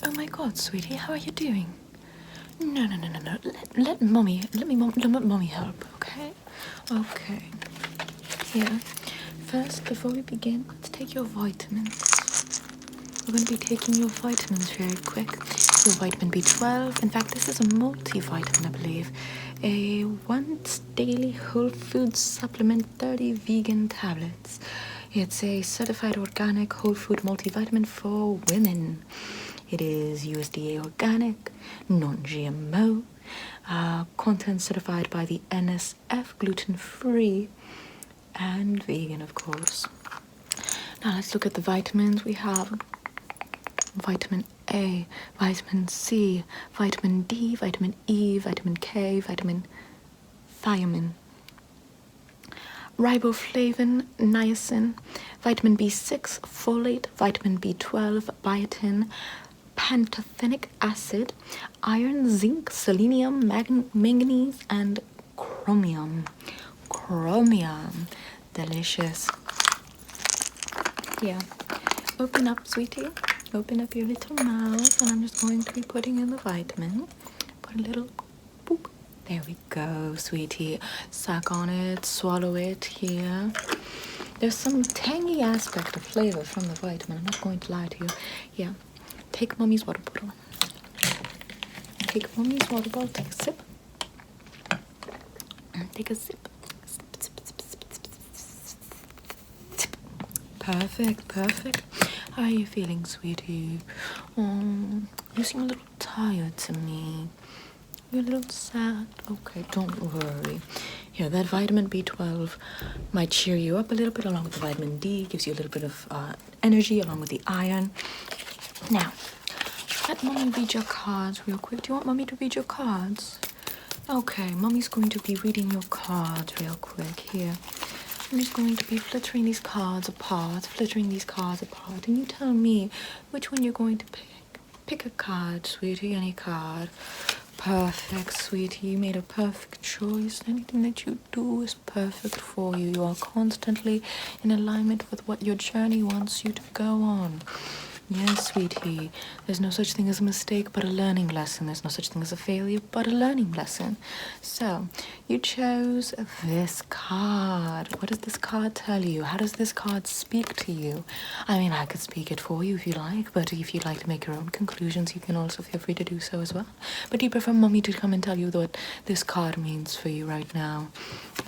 Oh my God, sweetie, how are you doing? No. Let mommy help, okay? Okay. Here. First, before we begin, let's take your vitamins. We're going to be taking your vitamins very quick. Your vitamin B12. In fact, this is a multivitamin, I believe. A once daily whole food supplement, 30 vegan tablets. It's a certified organic whole food multivitamin for women. It is USDA organic, non-GMO, content certified by the NSF, gluten-free, and vegan, of course. Now let's look at the vitamins. We have vitamin A, vitamin C, vitamin D, vitamin E, vitamin K, vitamin thiamine, riboflavin, niacin, vitamin B6, folate, vitamin B12, biotin, pantothenic acid, iron, zinc, selenium, manganese, and chromium. Chromium. Delicious. Yeah. Open up, sweetie. Open up your little mouth, and I'm just going to be putting in the vitamin. Put a little boop. There we go, sweetie. Suck on it, swallow it here. There's some tangy aspect of flavor from the vitamin. I'm not going to lie to you. Yeah. Take mommy's water bottle. Take mommy's water bottle. Take a sip. Take a sip. Perfect. How are you feeling, sweetie? Oh, you seem a little tired to me. You're a little sad. Okay, don't worry. Here, that vitamin B12 might cheer you up a little bit, along with the vitamin D. Gives you a little bit of energy, along with the iron. Now, let mommy read your cards real quick. Do you want mommy to read your cards? Okay, mommy's going to be reading your cards real quick. Here. I'm just going to be flittering these cards apart, and you tell me which one you're going to pick. Pick a card, sweetie, any card. Perfect, sweetie, you made a perfect choice. Anything that you do is perfect for you. You are constantly in alignment with what your journey wants you to go on. Yes, sweetie, there's no such thing as a mistake but a learning lesson. There's no such thing as a failure but a learning lesson. So, you chose this card. What does this card tell you? How does this card speak to you? I mean, I could speak it for you if you like, but if you'd like to make your own conclusions, you can also feel free to do so as well. But do you prefer mommy to come and tell you what this card means for you right now?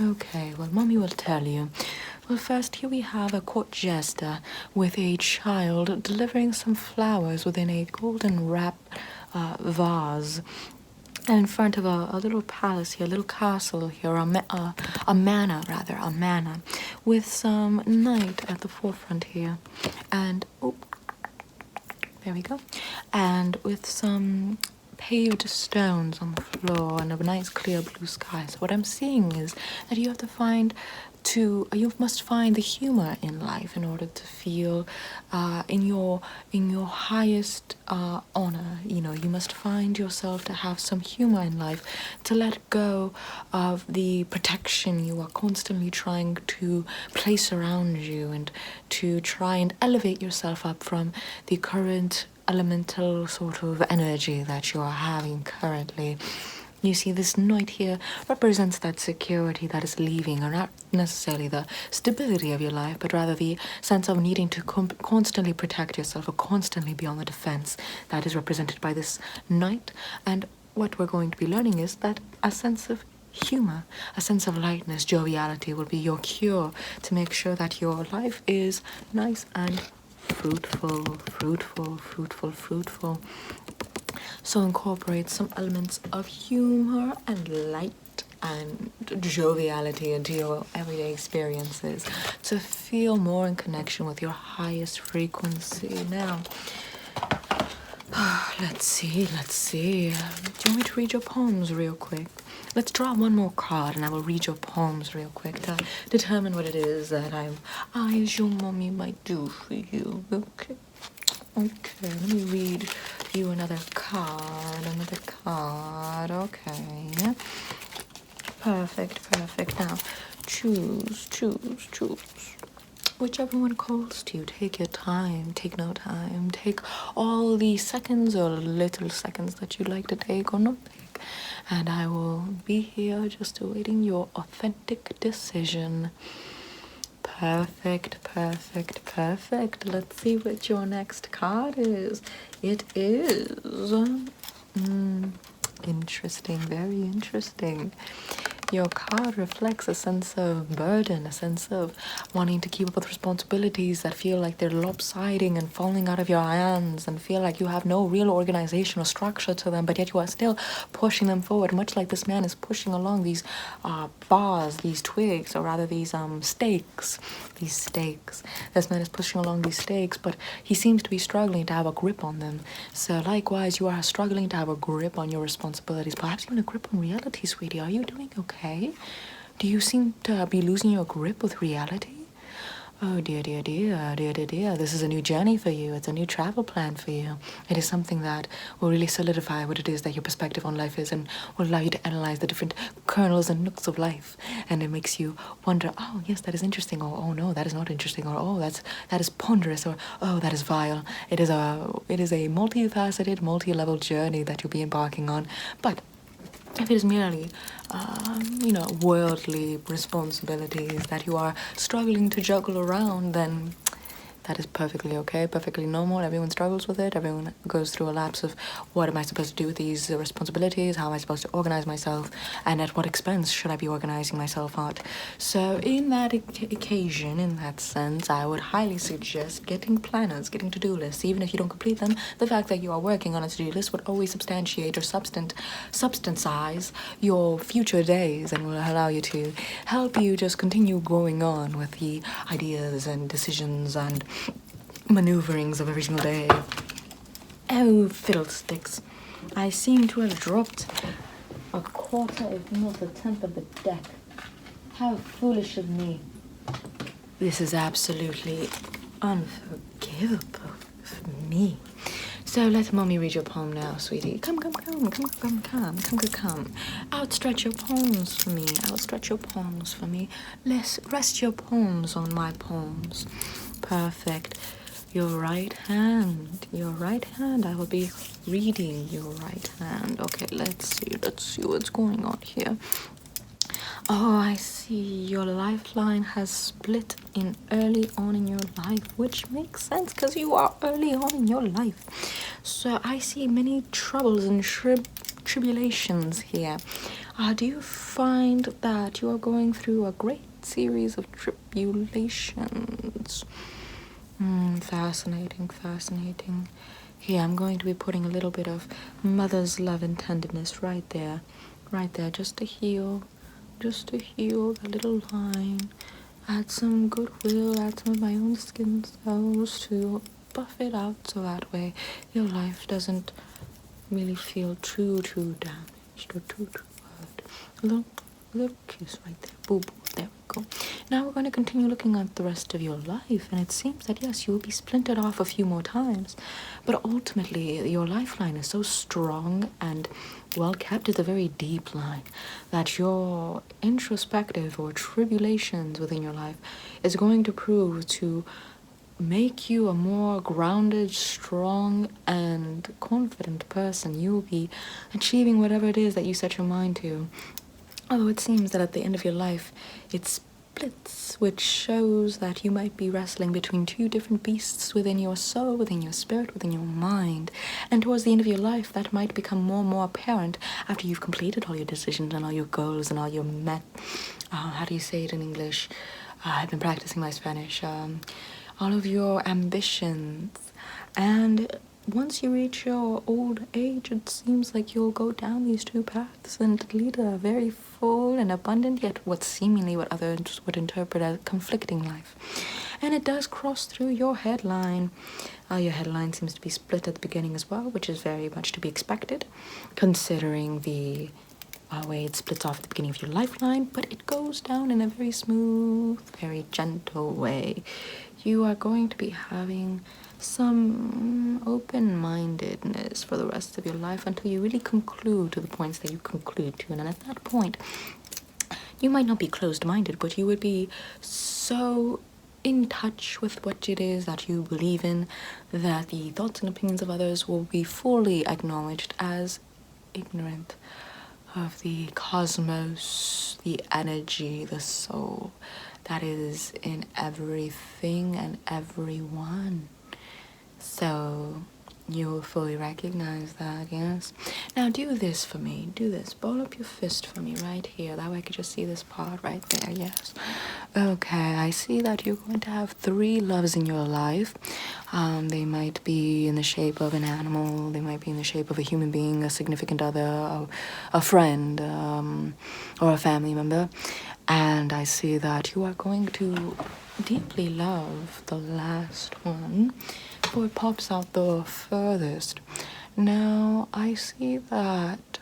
Okay, well, mommy will tell you. Well, first, here we have a court jester with a child delivering some flowers within a golden wrap vase. And in front of a little palace here, a little castle here, a manor, with some knight at the forefront here. And, there we go. And with some paved stones on the floor and a nice clear blue sky. So what I'm seeing is that you must find the humor in life in order to feel in your highest honor. You know, you must find yourself to have some humor in life, to let go of the protection you are constantly trying to place around you, and to try and elevate yourself up from the current elemental sort of energy that you are having currently. You see, this knight here represents that security that is leaving, or not necessarily the stability of your life, but rather the sense of needing to constantly protect yourself, or constantly be on the defense. That is represented by this knight. And what we're going to be learning is that a sense of humor, a sense of lightness, joviality will be your cure to make sure that your life is nice and fruitful. So incorporate some elements of humor and light and joviality into your everyday experiences to feel more in connection with your highest frequency. Now, let's see. Do you want me to read your poems real quick? Let's draw one more card and I will read your poems real quick to determine what it is that I, as your mommy, might do for you. Okay, let me read you another card. Okay. Perfect. Now, choose. whichever one calls to you. Take your time, take no time, take all the seconds or little seconds that you'd like to take or not take. And I will be here just awaiting your authentic decision. Perfect, perfect, perfect. Let's see what your next card is. It is... interesting, very interesting. Your card reflects a sense of burden, a sense of wanting to keep up with responsibilities that feel like they're lopsiding and falling out of your hands and feel like you have no real organization or structure to them, but yet you are still pushing them forward, much like this man is pushing along these bars, these twigs, or rather these stakes. These stakes. This man is pushing along these stakes, but he seems to be struggling to have a grip on them. So likewise, you are struggling to have a grip on your responsibilities, perhaps even a grip on reality, sweetie. Are you doing okay? Do you seem to be losing your grip with reality? Oh dear, dear, dear, dear, dear, dear. This is a new journey for you. It's a new travel plan for you. It is something that will really solidify what it is that your perspective on life is and will allow you to analyze the different kernels and nooks of life. And it makes you wonder, oh, yes, that is interesting, or oh, no, that is not interesting, or oh, that is ponderous, or oh, that is vile. It is a multifaceted, multi-level journey that you'll be embarking on. But if it is merely, worldly responsibilities that you are struggling to juggle around, then that is perfectly okay, perfectly normal. Everyone struggles with it. Everyone goes through a lapse of what am I supposed to do with these responsibilities? How am I supposed to organize myself? And at what expense should I be organizing myself at? So in that occasion, in that sense, I would highly suggest getting planners, getting to-do lists. Even if you don't complete them, the fact that you are working on a to-do list would always substantiate or substantize your future days and will allow you to help you just continue going on with the ideas and decisions and maneuverings of every single day. Oh, fiddlesticks. I seem to have dropped a quarter, if not a tenth of the deck. How foolish of me. This is absolutely unforgivable for me. So let mommy read your palm now, sweetie. Come. Outstretch your palms for me. Outstretch your palms for me. Rest your palms on my palms. Perfect. Your right hand. I will be reading your right hand. Okay, let's see what's going on here. Oh, I see. Your lifeline has split in early on in your life, which makes sense because you are early on in your life. So I see many troubles and tribulations here. Do you find that you are going through a great series of tribulations? Fascinating. Here, I'm going to be putting a little bit of mother's love and tenderness right there, just to heal that little line, add some goodwill, add some of my own skin cells to buff it out so that way your life doesn't really feel too damaged or too hurt. A little kiss right there. Boo boo. There we go. Now we're going to continue looking at the rest of your life, and it seems that yes, you will be splintered off a few more times, but ultimately your lifeline is so strong and well kept. It's a very deep line that your introspective or tribulations within your life is going to prove to make you a more grounded, strong, and confident person. You will be achieving whatever it is that you set your mind to. Although it seems that at the end of your life, it splits, which shows that you might be wrestling between two different beasts within your soul, within your spirit, within your mind. And towards the end of your life, that might become more and more apparent after you've completed all your decisions and all your goals and all your how do you say it in English? I've been practicing my Spanish. All of your ambitions. And once you reach your old age, it seems like you'll go down these two paths and lead a very full and abundant, yet what others would interpret as conflicting life. And it does cross through your headline. Your headline seems to be split at the beginning as well, which is very much to be expected, considering the way it splits off at the beginning of your lifeline, but it goes down in a very smooth, very gentle way. You are going to be having some open-mindedness for the rest of your life until you really conclude to the points that you conclude to. And at that point, you might not be closed-minded, but you would be so in touch with what it is that you believe in, that the thoughts and opinions of others will be fully acknowledged as ignorant of the cosmos, the energy, the soul that is in everything and everyone. So you will fully recognize that, yes? Now do this for me. Do this. Ball up your fist for me right here. That way I could just see this part right there, yes? Okay, I see that you're going to have 3 loves in your life. They might be in the shape of an animal. They might be in the shape of a human being, a significant other, a friend, or a family member. And I see that you are going to deeply love the last one, for it pops out the furthest. Now, I see that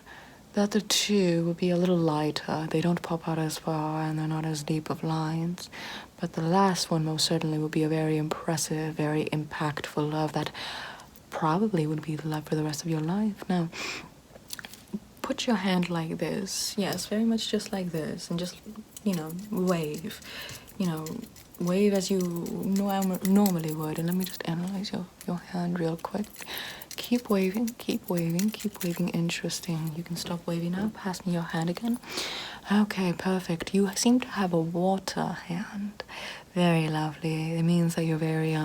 the 2 will be a little lighter. They don't pop out as far and they're not as deep of lines. But the last one most certainly will be a very impressive, very impactful love that probably would be the love for the rest of your life. Now, put your hand like this. Yes, very much just like this. And just, wave. Wave as you normally would. And let me just analyze your hand real quick. Keep waving, keep waving, keep waving. Interesting. You can stop waving now. Pass me your hand again. Okay, perfect. You seem to have a water hand. Very lovely. It means that you're very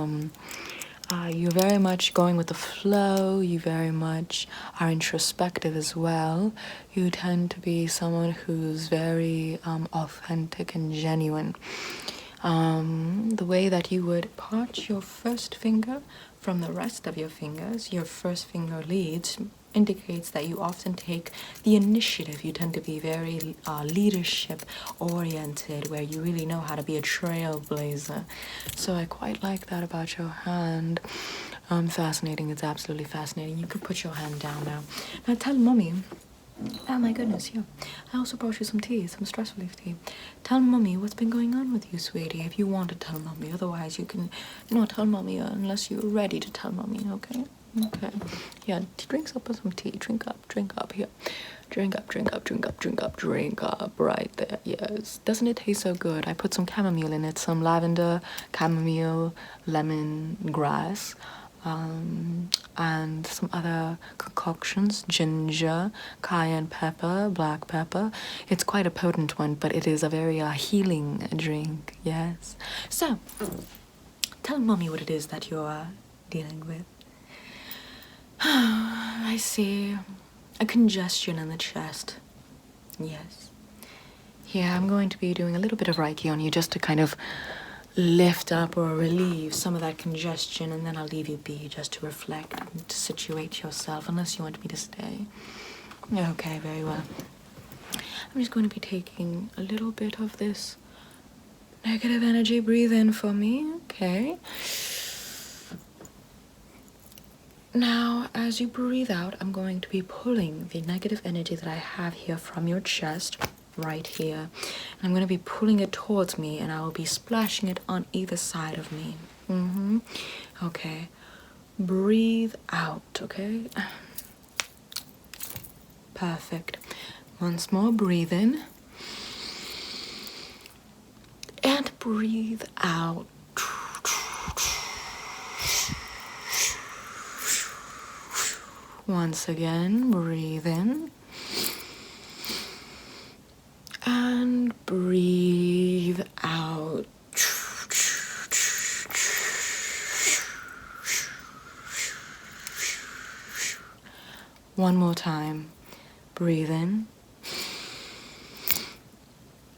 much going with the flow. You very much are introspective as well. You tend to be someone who's very authentic and genuine. The way that you would part your first finger from the rest of your fingers, your first finger leads, indicates that you often take the initiative. You tend to be very leadership oriented, where you really know how to be a trailblazer. So I quite like that about your hand. Fascinating. It's absolutely fascinating. You could put your hand down now. Now tell Mummy. Oh my goodness, yeah. I also brought you some tea, some stress relief tea. Tell Mummy what's been going on with you, sweetie, if you want to tell Mummy. Otherwise, you can not tell Mummy unless you're ready to tell Mummy, okay? Okay. Yeah, drink up some tea. Drink up, here. Drink up, right there, yes. Doesn't it taste so good? I put some chamomile in it, some lavender, chamomile, lemon grass, and some other concoctions, ginger, cayenne pepper, black pepper. It's quite a potent one, but it is a very healing drink, yes. So, tell Mummy what it is that you're dealing with. I see a congestion in the chest, yes. Yeah, I'm going to be doing a little bit of Reiki on you just to kind of lift up or relieve some of that congestion, and then I'll leave you be just to reflect and to situate yourself, unless you want me to stay. Okay, very well. I'm just going to be taking a little bit of this negative energy. Breathe in for me, okay? Now, as you breathe out, I'm going to be pulling the negative energy that I have here from your chest, right here. And I'm going to be pulling it towards me, and I will be splashing it on either side of me. Okay. Breathe out, okay? Perfect. Once more, breathe in. And breathe out. Once again, breathe in. And breathe out. One more time. Breathe in.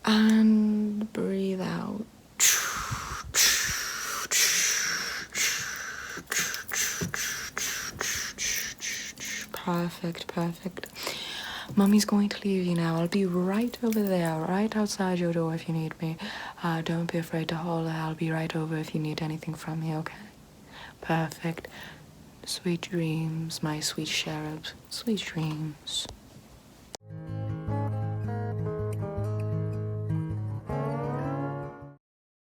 And breathe out. Perfect. Mummy's going to leave you now. I'll be right over there, right outside your door if you need me. Don't be afraid to holler. I'll be right over if you need anything from me, okay? Perfect. Sweet dreams, my sweet cherubs. Sweet dreams.